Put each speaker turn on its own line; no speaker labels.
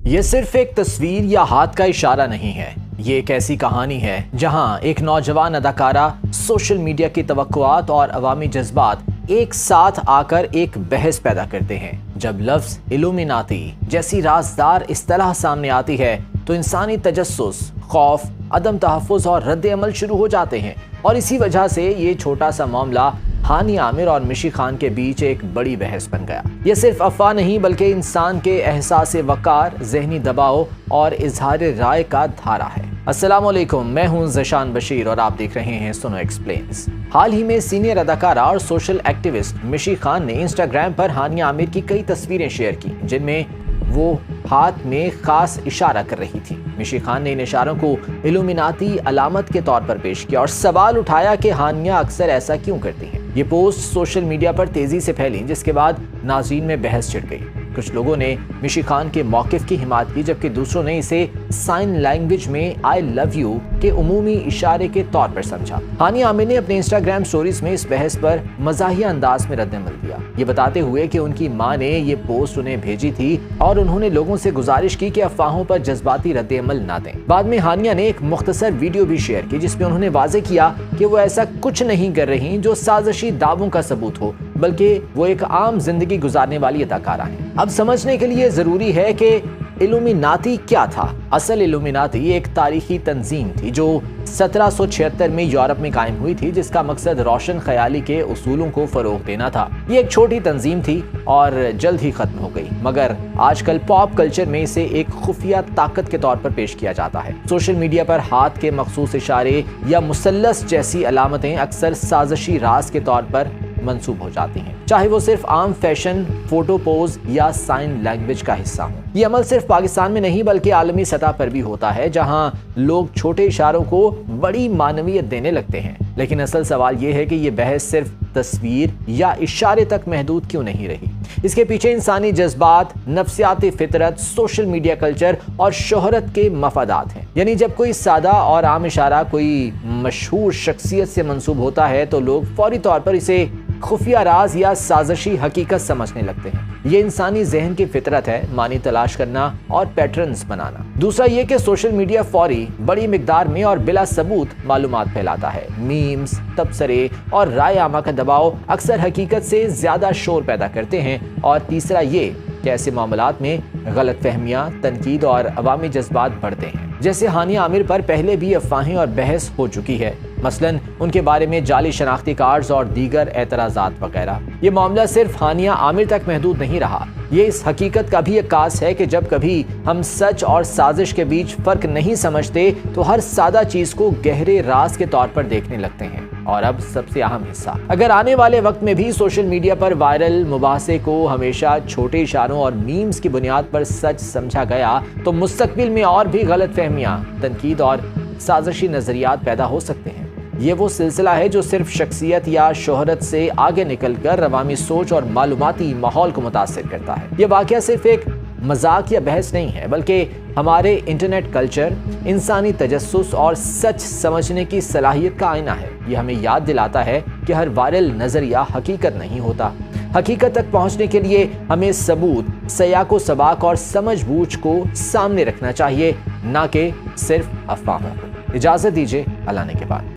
یہ صرف ایک تصویر یا ہاتھ کا اشارہ نہیں ہے، یہ ایک ایسی کہانی ہے جہاں ایک نوجوان اداکارہ سوشل میڈیا کی توقعات اور عوامی جذبات ایک ساتھ آ کر ایک بحث پیدا کرتے ہیں۔ جب لفظ الومیناتی جیسی رازدار اصطلاح سامنے آتی ہے تو انسانی تجسس، خوف، عدم تحفظ اور رد عمل شروع ہو جاتے ہیں، اور اسی وجہ سے یہ چھوٹا سا معاملہ ہانیہ عامر اور مشی خان کے بیچ ایک بڑی بحث بن گیا۔ یہ صرف افواہ نہیں بلکہ انسان کے احساس وقار، ذہنی دباؤ اور اظہار رائے کا دھارا ہے۔ السلام علیکم، میں ہوں ذیشان بشیر اور آپ دیکھ رہے ہیں سنو ایکسپلینز۔ حال ہی میں سینئر اداکارہ اور سوشل ایکٹیوسٹ مشی خان نے انسٹاگرام پر ہانیہ عامر کی کئی تصویریں شیئر کی جن میں وہ ہاتھ میں خاص اشارہ کر رہی تھی۔ مشی خان نے ان اشاروں کو الومیناتی علامت کے طور پر پیش کیا اور سوال اٹھایا کہ ہانیہ اکثر ایسا کیوں کرتی ہیں۔ یہ پوسٹ سوشل میڈیا پر تیزی سے پھیلی جس کے بعد ناظرین میں بحث چھڑ گئی۔ کچھ لوگوں نے مشی خان کے موقف کی حمایت کی جبکہ دوسروں نے اسے سائن لینگویج میں آئی لو یو کے عمومی اشارے کے طور پر سمجھا۔ ہانیہ عامر نے اپنے انسٹاگرام سٹوریز میں اس بحث پر مزاحیہ انداز میں رد عمل دیا، یہ بتاتے ہوئے کہ ان کی ماں نے یہ پوسٹ انہیں بھیجی تھی اور انہوں نے لوگوں سے گزارش کی کہ افواہوں پر جذباتی رد عمل نہ دیں۔ بعد میں ہانیہ نے ایک مختصر ویڈیو بھی شیئر کی جس میں انہوں نے واضح کیا کہ وہ ایسا کچھ نہیں کر رہی جو سازشی دعووں کا ثبوت ہو، بلکہ وہ ایک عام زندگی گزارنے والی اداکارہ ہیں۔ اب سمجھنے کے لیے ضروری ہے کہ الومیناتی کیا تھا۔ اصل الومیناتی ایک تاریخی تنظیم تھی جو 1776 میں یورپ میں قائم ہوئی تھی، جس کا مقصد روشن خیالی کے اصولوں کو فروغ دینا تھا۔ یہ ایک چھوٹی تنظیم تھی اور جلد ہی ختم ہو گئی، مگر آج کل پاپ کلچر میں اسے ایک خفیہ طاقت کے طور پر پیش کیا جاتا ہے۔ سوشل میڈیا پر ہاتھ کے مخصوص اشارے یا مثلث جیسی علامتیں اکثر سازشی راز کے طور پر منسوب ہو جاتی ہیں، چاہے وہ صرف عام فیشن، فوٹو پوز یا سائن لینگویج کا حصہ ہوں۔ یہ عمل صرف پاکستان میں نہیں بلکہ عالمی سطح پر بھی ہوتا ہے، جہاں لوگ چھوٹے اشاروں کو بڑی معنویت دینے لگتے ہیں۔ لیکن اصل سوال یہ ہے کہ یہ بحث صرف تصویر یا اشارے تک محدود کیوں نہیں رہی؟ اس کے پیچھے انسانی جذبات، نفسیاتی فطرت، سوشل میڈیا کلچر اور شہرت کے مفادات ہیں۔ یعنی جب کوئی سادہ اور عام اشارہ کوئی مشہور شخصیت سے منسوب ہوتا ہے تو لوگ فوری طور پر اسے خفیہ راز یا سازشی حقیقت سمجھنے لگتے ہیں۔ یہ انسانی ذہن کی فطرت ہے، معنی تلاش کرنا اور پیٹرنز بنانا۔ دوسرا یہ کہ سوشل میڈیا فوری، بڑی مقدار میں اور بلا ثبوت معلومات پھیلاتا ہے۔ میمز، تبصرے اور رائے عامہ کا دباؤ اکثر حقیقت سے زیادہ شور پیدا کرتے ہیں۔ اور تیسرا یہ کہ ایسے معاملات میں غلط فہمیاں، تنقید اور عوامی جذبات بڑھتے ہیں۔ جیسے ہانیہ عامر پر پہلے بھی افواہیں اور بحث ہو چکی ہے، مثلاً ان کے بارے میں جعلی شناختی کارڈز اور دیگر اعتراضات وغیرہ۔ یہ معاملہ صرف ہانیہ عامر تک محدود نہیں رہا، یہ اس حقیقت کا بھی عکاس ہے کہ جب کبھی ہم سچ اور سازش کے بیچ فرق نہیں سمجھتے تو ہر سادہ چیز کو گہرے راز کے طور پر دیکھنے لگتے ہیں۔ اور اب سب سے اہم حصہ، اگر آنے والے وقت میں بھی سوشل میڈیا پر وائرل مباحثے کو ہمیشہ چھوٹے اشاروں اور میمز کی بنیاد پر سچ سمجھا گیا تو مستقبل میں اور بھی غلط فہمیاں، تنقید اور سازشی نظریات پیدا ہو سکتے ہیں۔ یہ وہ سلسلہ ہے جو صرف شخصیت یا شہرت سے آگے نکل کر عوامی سوچ اور معلوماتی ماحول کو متاثر کرتا ہے۔ یہ واقعہ صرف ایک مذاق یا بحث نہیں ہے بلکہ ہمارے انٹرنیٹ کلچر، انسانی تجسس اور سچ سمجھنے کی صلاحیت کا آئینہ ہے۔ یہ ہمیں یاد دلاتا ہے کہ ہر وائرل نظریہ حقیقت نہیں ہوتا۔ حقیقت تک پہنچنے کے لیے ہمیں ثبوت، سیاق و سباق اور سمجھ بوجھ کو سامنے رکھنا چاہیے، نہ کہ صرف افواہوں کو۔ اجازت دیجیے، اللہ نے کے بعد۔